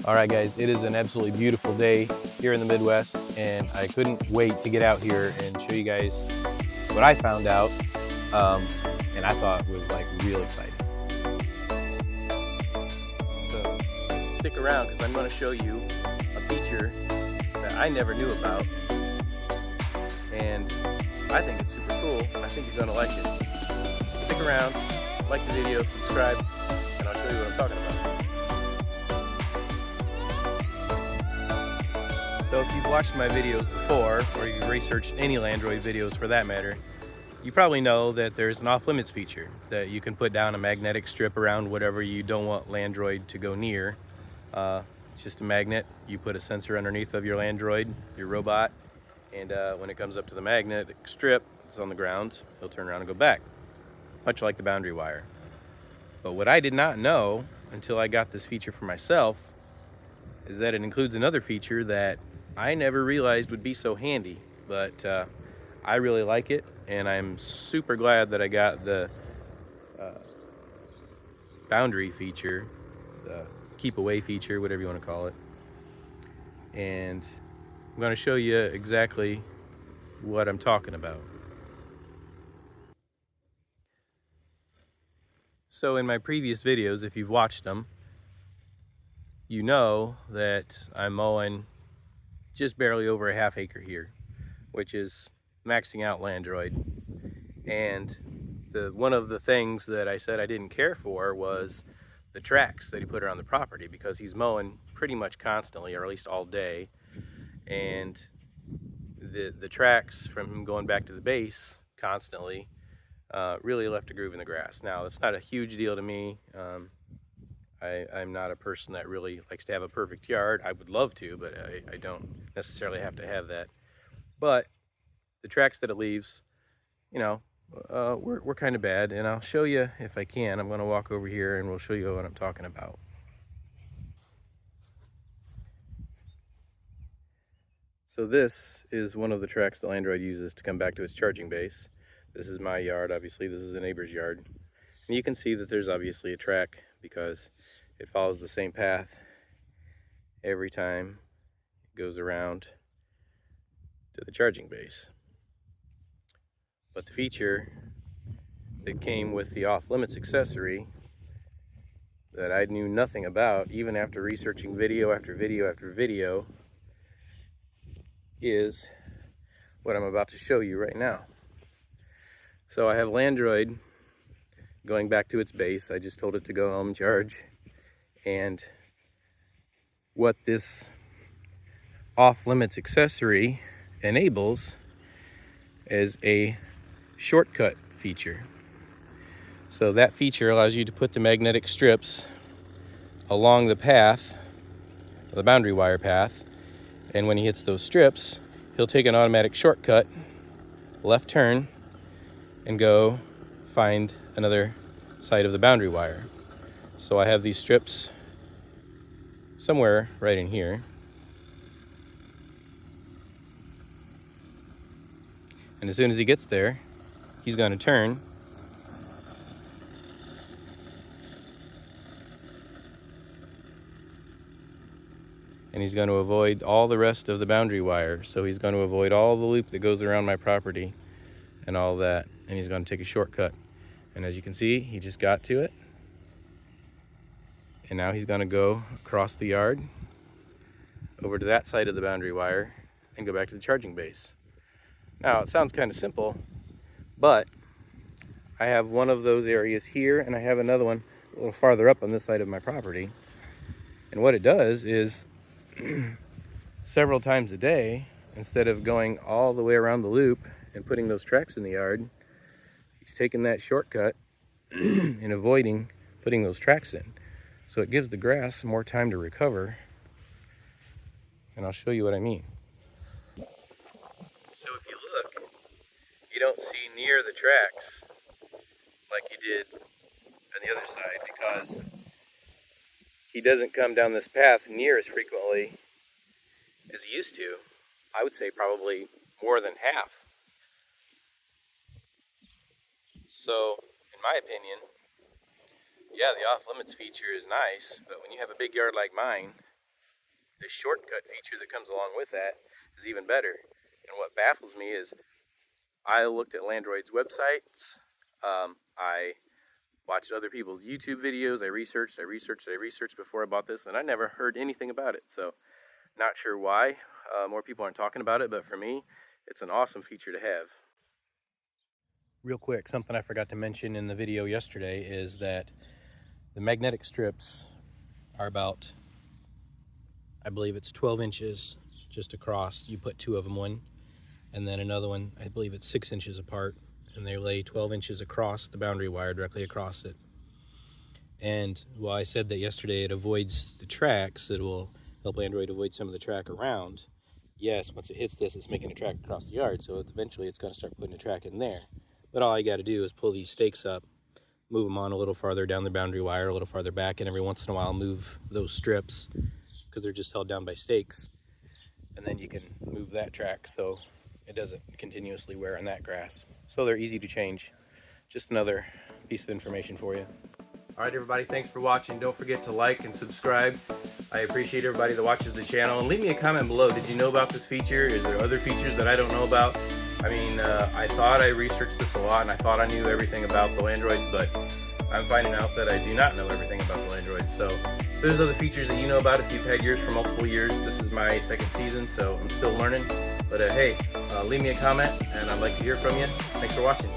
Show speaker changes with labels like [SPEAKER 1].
[SPEAKER 1] Alright guys, it is an absolutely beautiful day here in the Midwest, and I couldn't wait to get out here and show you guys what I found out, um, and I thought was like real exciting. So stick around because I'm going to show you a feature that I never knew about, and I think it's super cool. I think you're going to like it. Stick around, like the video, subscribe, and I'll show you what I'm talking about. So if you've watched my videos before, or you've researched any Landroid videos for that matter, you probably know that there's an off-limits feature that you can put down a magnetic strip around whatever you don't want Landroid to go near. It's just a magnet. You put a sensor underneath of your Landroid, your robot, and when it comes up to the magnetic strip that's on the ground, it'll turn around and go back, much like the boundary wire. But what I did not know until I got this feature for myself is that it includes another feature that I never realized would be so handy, but I really like it, and I'm super glad that I got the boundary feature, the keep away feature, whatever you want to call it. And I'm going to show you exactly what I'm talking about. So in my previous videos, if you've watched them, you know that I'm mowing just barely over a half acre here, which is maxing out Landroid. And one of the things that I said I didn't care for was the tracks that he put around the property, because he's mowing pretty much constantly, or at least all day, and the tracks from him going back to the base constantly really left a groove in the grass. Now, it's not a huge deal to me. I'm not a person that really likes to have a perfect yard. I would love to, but I don't necessarily have to have that. But the tracks that it leaves, you know, we're kind of bad, and I'll show you if I can. I'm going to walk over here and we'll show you what I'm talking about. So this is one of the tracks that Landroid uses to come back to its charging base. This is my yard, obviously. This is the neighbor's yard. And you can see that there's obviously a track because it follows the same path every time it goes around to the charging base. But the feature that came with the off-limits accessory that I knew nothing about, even after researching video after video after video, is what I'm about to show you right now. So I have Landroid going back to its base. I just told it to go home and charge. And what this off-limits accessory enables is a shortcut feature. So that feature allows you to put the magnetic strips along the path, the boundary wire path, and when he hits those strips, he'll take an automatic shortcut, left turn, and go find another side of the boundary wire. So I have these strips somewhere right in here. And as soon as he gets there, he's going to turn and he's going to avoid all the rest of the boundary wire. So he's going to avoid all the loop that goes around my property and all that, and he's going to take a shortcut. And as you can see, he just got to it, and now he's going to go across the yard over to that side of the boundary wire and go back to the charging base. Now, it sounds kind of simple, but I have one of those areas here, and I have another one a little farther up on this side of my property. And what it does is several times a day, instead of going all the way around the loop and putting those tracks in the yard, he's taking that shortcut and avoiding putting those tracks in. So it gives the grass more time to recover. And I'll show you what I mean. So if you look, you don't see near the tracks like you did on the other side, because he doesn't come down this path near as frequently as he used to. I would say probably more than half. So, in my opinion, yeah, the off-limits feature is nice, but when you have a big yard like mine, the shortcut feature that comes along with that is even better. And what baffles me is I looked at Landroid's websites, I watched other people's YouTube videos, I researched before I bought this, and I never heard anything about it. So not sure why more people aren't talking about it, but for me, it's an awesome feature to have. Real quick, something I forgot to mention in the video yesterday is that the magnetic strips are about, I believe it's 12 inches just across. You put two of them in, and then another one, I believe it's 6 inches apart, and they lay 12 inches across the boundary wire, directly across it. And while I said that yesterday it avoids the tracks, it will help Landroid avoid some of the track around. Yes, once it hits this, it's making a track across the yard, so eventually it's going to start putting a track in there. But all you got to do is pull these stakes up, move them on a little farther down the boundary wire, a little farther back, and every once in a while move those strips because they're just held down by stakes. And then you can move that track so it doesn't continuously wear on that grass. So they're easy to change. Just another piece of information for you. All right, everybody, thanks for watching. Don't forget to like and subscribe. I appreciate everybody that watches the channel. And leave me a comment below. Did you know about this feature? Is there other features that I don't know about? I mean, I thought I researched this a lot, and I thought I knew everything about the Landroid, but I'm finding out that I do not know everything about the Landroid. So if there's other features that you know about, if you've had yours for multiple years, this is my second season, so I'm still learning. But hey, leave me a comment, and I'd like to hear from you. Thanks for watching.